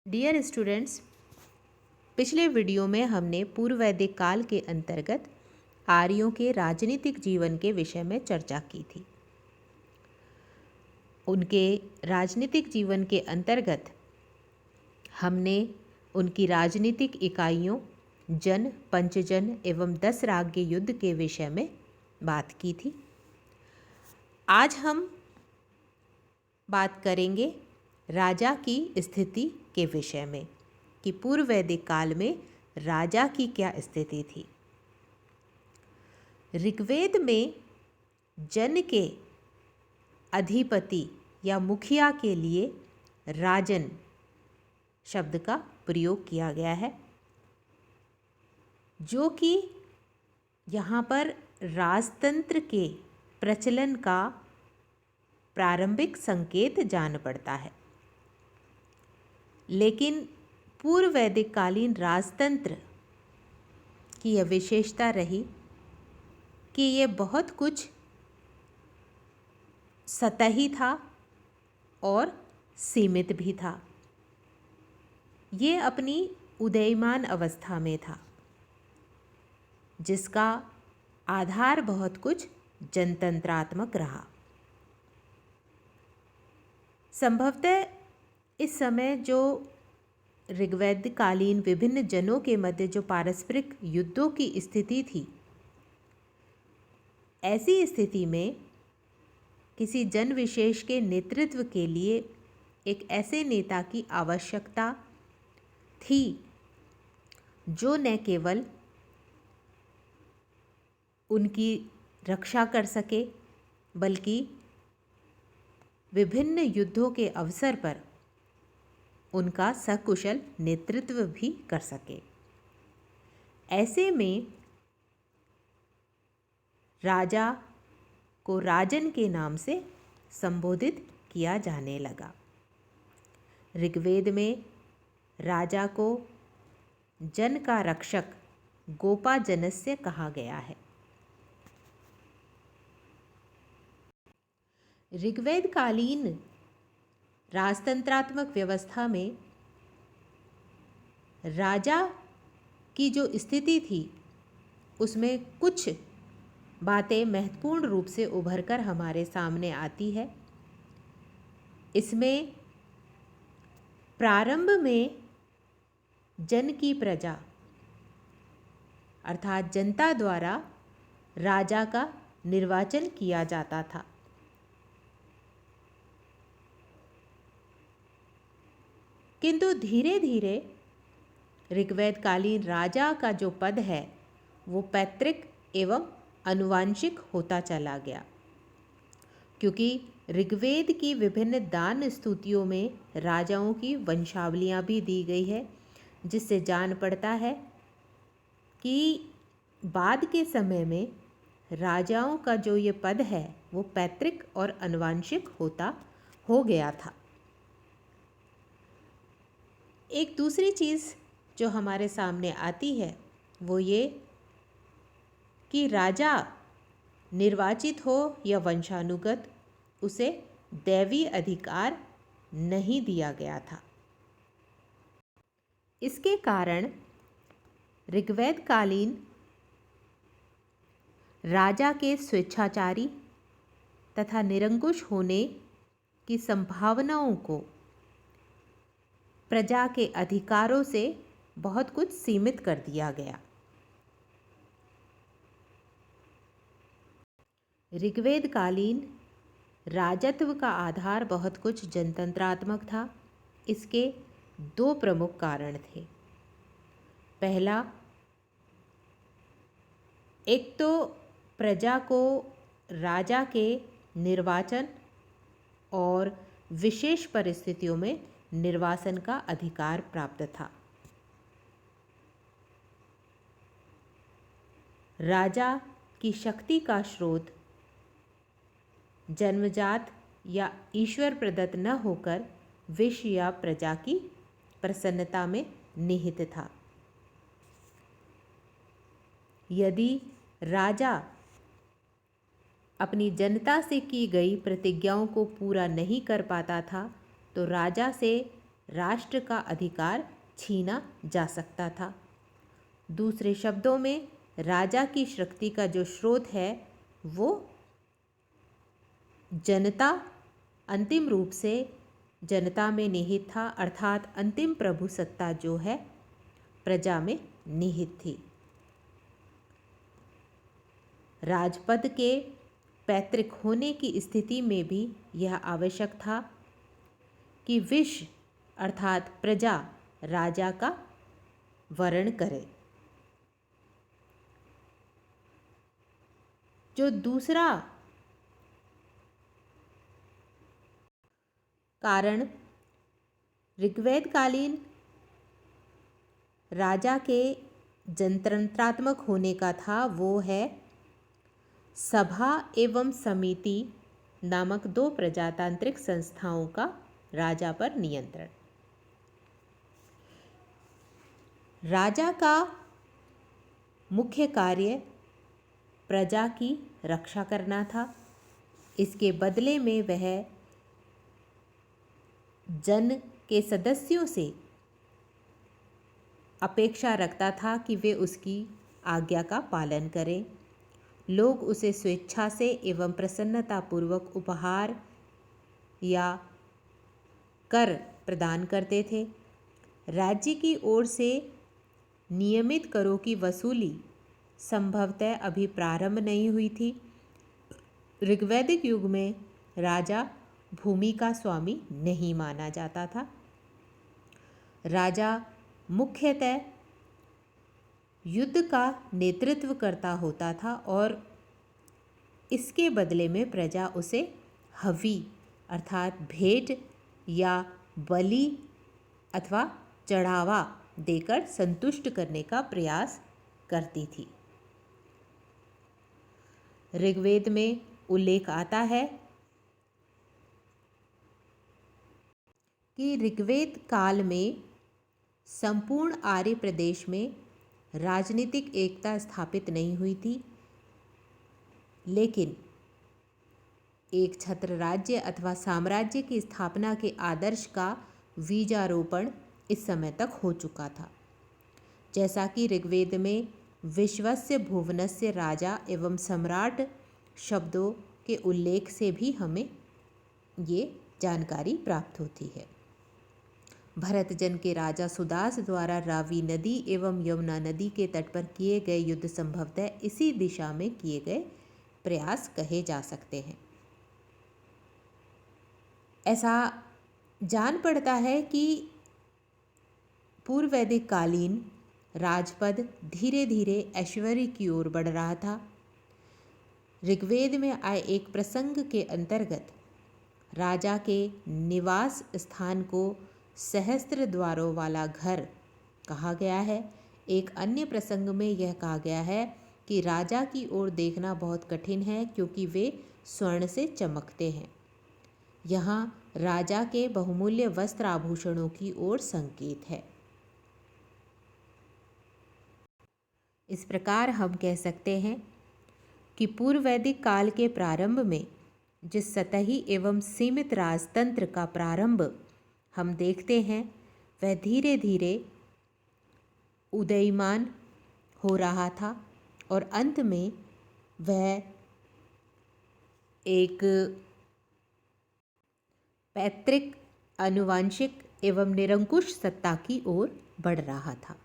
Dear students, पिछले video में हमने पूर्व वैदिक काल के अंतर्गत आर्यों के राजनीतिक जीवन के विषय में चर्चा की थी। उनके राजनीतिक जीवन के अंतर्गत हमने उनकी राजनीतिक इकाइयों जन, पंचजन एवं 10 राज्य युद्ध के विषय में बात की थी। आज हम बात करेंगे राजा की स्थिति के विषय में कि पूर्व वैदिक काल में राजा की क्या स्थिति थी। ऋग्वेद में जन के अधिपति या मुखिया के लिए राजन शब्द का प्रयोग किया गया है, जो कि यहाँ पर राजतंत्र के प्रचलन का प्रारंभिक संकेत जान पड़ता है। लेकिन पूर्व वैदिक कालीन राजतंत्र की यह विशेषता रही कि ये बहुत कुछ सतही था और सीमित भी था। ये अपनी उदयमान अवस्था में था, जिसका आधार बहुत कुछ जनतंत्रात्मक रहा। संभवतः इस समय जो ऋग्वेद कालीन विभिन्न जनों के मध्य जो पारस्परिक युद्धों की स्थिति थी, ऐसी स्थिति में किसी जन विशेष के नेतृत्व के लिए एक ऐसे नेता की आवश्यकता थी जो न केवल उनकी रक्षा कर सके, बल्कि विभिन्न युद्धों के अवसर पर उनका सकुशल नेतृत्व भी कर सके। ऐसे में राजा को राजन के नाम से संबोधित किया जाने लगा। ऋग्वेद में राजा को जन का रक्षक गोपाजनस्य कहा गया है। ऋग्वेद कालीन राजतंत्रात्मक व्यवस्था में राजा की जो स्थिति थी, उसमें कुछ बातें महत्वपूर्ण रूप से उभर कर हमारे सामने आती है। इसमें प्रारंभ में जन की प्रजा अर्थात जनता द्वारा राजा का निर्वाचन किया जाता था। किंतु धीरे धीरे ऋग्वेद कालीन राजा का जो पद है वो पैतृक एवं आनुवांशिक होता चला गया, क्योंकि ऋग्वेद की विभिन्न दान स्तुतियों में राजाओं की वंशावलियां भी दी गई है, जिससे जान पड़ता है कि बाद के समय में राजाओं का जो ये पद है वो पैतृक और आनुवांशिक हो गया था। एक दूसरी चीज़ जो हमारे सामने आती है वो ये कि राजा निर्वाचित हो या वंशानुगत, उसे दैवी अधिकार नहीं दिया गया था। इसके कारण ऋग्वेद कालीन राजा के स्वेच्छाचारी तथा निरंकुश होने की संभावनाओं को प्रजा के अधिकारों से बहुत कुछ सीमित कर दिया गया। ऋग्वेद कालीन राजत्व का आधार बहुत कुछ जनतंत्रात्मक था। इसके 2 प्रमुख कारण थे। पहला, एक तो प्रजा को राजा के निर्वाचन और विशेष परिस्थितियों में निर्वासन का अधिकार प्राप्त था। राजा की शक्ति का स्रोत जन्मजात या ईश्वर प्रदत्त न होकर विश्व या प्रजा की प्रसन्नता में निहित था। यदि राजा अपनी जनता से की गई प्रतिज्ञाओं को पूरा नहीं कर पाता था तो राजा से राष्ट्र का अधिकार छीना जा सकता था। दूसरे शब्दों में राजा की शक्ति का जो स्रोत है वो जनता अंतिम रूप से जनता में निहित था, अर्थात अंतिम प्रभु सत्ता जो है प्रजा में निहित थी। राजपद के पैतृक होने की स्थिति में भी यह आवश्यक था कि विश अर्थात प्रजा राजा का वरण करे। जो दूसरा कारण ऋग्वेदकालीन राजा के जनतंत्रात्मक होने का था वो है सभा एवं समिति नामक दो प्रजातांत्रिक संस्थाओं का राजा पर नियंत्रण। राजा का मुख्य कार्य प्रजा की रक्षा करना था। इसके बदले में वह जन के सदस्यों से अपेक्षा रखता था कि वे उसकी आज्ञा का पालन करें। लोग उसे स्वेच्छा से एवं प्रसन्नतापूर्वक उपहार या कर प्रदान करते थे। राज्य की ओर से नियमित करों की वसूली संभवतः अभी प्रारंभ नहीं हुई थी। ऋग्वैदिक युग में राजा भूमि का स्वामी नहीं माना जाता था। राजा मुख्यतः युद्ध का नेतृत्व करता होता था और इसके बदले में प्रजा उसे हवी अर्थात भेंट या बलि अथवा चढ़ावा देकर संतुष्ट करने का प्रयास करती थी। ऋग्वेद में उल्लेख आता है कि ऋग्वेद काल में संपूर्ण आर्य प्रदेश में राजनीतिक एकता स्थापित नहीं हुई थी, लेकिन एक छत्र राज्य अथवा साम्राज्य की स्थापना के आदर्श का बीजारोपण इस समय तक हो चुका था। जैसा कि ऋग्वेद में विश्वस्य भुवनस्य राजा एवं सम्राट शब्दों के उल्लेख से भी हमें ये जानकारी प्राप्त होती है। भरतजन के राजा सुदास द्वारा रावी नदी एवं यमुना नदी के तट पर किए गए युद्ध संभवतः इसी दिशा में किए गए प्रयास कहे जा सकते हैं। ऐसा जान पड़ता है कि पूर्व वैदिक कालीन राजपद धीरे धीरे ऐश्वर्य की ओर बढ़ रहा था। ऋग्वेद में आए एक प्रसंग के अंतर्गत राजा के निवास स्थान को सहस्त्र द्वारों वाला घर कहा गया है। एक अन्य प्रसंग में यह कहा गया है कि राजा की ओर देखना बहुत कठिन है क्योंकि वे स्वर्ण से चमकते हैं। यहाँ राजा के बहुमूल्य वस्त्र आभूषणों की ओर संकेत है। इस प्रकार हम कह सकते हैं कि पूर्व वैदिक काल के प्रारंभ में जिस सतही एवं सीमित राजतंत्र का प्रारंभ हम देखते हैं वह धीरे धीरे उदयमान हो रहा था और अंत में वह एक पैतृक आनुवंशिक एवं निरंकुश सत्ता की ओर बढ़ रहा था।